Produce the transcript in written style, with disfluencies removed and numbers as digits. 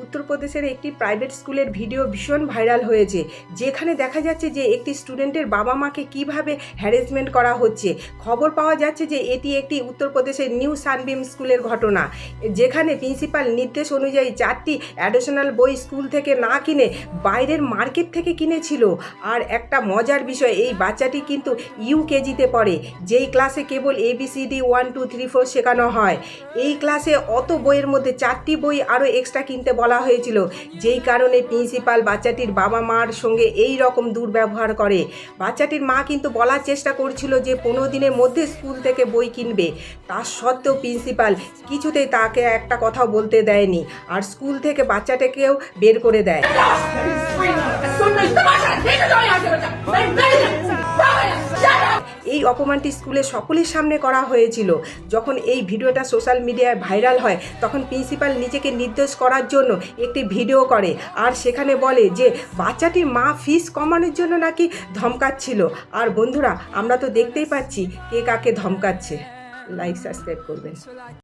উত্তরপ্রদেশের একটি প্রাইভেট স্কুলের ভিডিও ভীষণ ভাইরাল হয়েছে, যেখানে দেখা যাচ্ছে যে একটি স্টুডেন্টের বাবা মাকে কিভাবে হ্যারাসমেন্ট করা হচ্ছে। খবর পাওয়া যাচ্ছে যে এটি একটি উত্তরপ্রদেশের নিউ সানবিম স্কুলের ঘটনা, যেখানে প্রিন্সিপাল নির্দেশ অনুযায়ী 4টি অ্যাডিশনাল বই স্কুল থেকে না কিনে বাইরের মার্কেট থেকে কিনেছিল। আর একটা মজার বিষয়, এই বাচ্চাটি কিন্তু ইউকেজিতে পড়ে, যেই ক্লাসে কেবল ABCD 1 2 3 4 শেখানো হয়। এই ক্লাসে অত বইয়ের মধ্যে 4টি বই আরও এক্সট্রা কিনতে বলা হয়েছিল, যেই কারণে প্রিন্সিপাল বাচ্চাটির বাবা মার সঙ্গে এই রকম দুর্ব্যবহার করে। বাচ্চাটির মা কিন্তু বলার চেষ্টা করছিল যে 15 দিনের মধ্যে স্কুল থেকে বই কিনবে, তা সত্ত্বেও প্রিন্সিপাল কিছুতেই তাকে একটা কথাও বলতে দেয়নি, আর স্কুল থেকে বাচ্চাটাকেও বের করে দেয়। এই অপমানটি স্কুলের সকলের সামনে করা হয়েছিল। যখন এই ভিডিওটা সোশ্যাল মিডিয়ায় ভাইরাল হয়, তখন প্রিন্সিপাল নিজেকে নির্দোষ করার জন্য একটি ভিডিও করে, আর সেখানে বলে যে বাচ্চাটির মা ফিস কমানোর জন্য নাকি ধমকাচ্ছিল। আর বন্ধুরা, আমরা তো দেখতেই পাচ্ছি কে কাকে ধমকাচ্ছে। লাইক সাবস্ক্রাইব করবেন।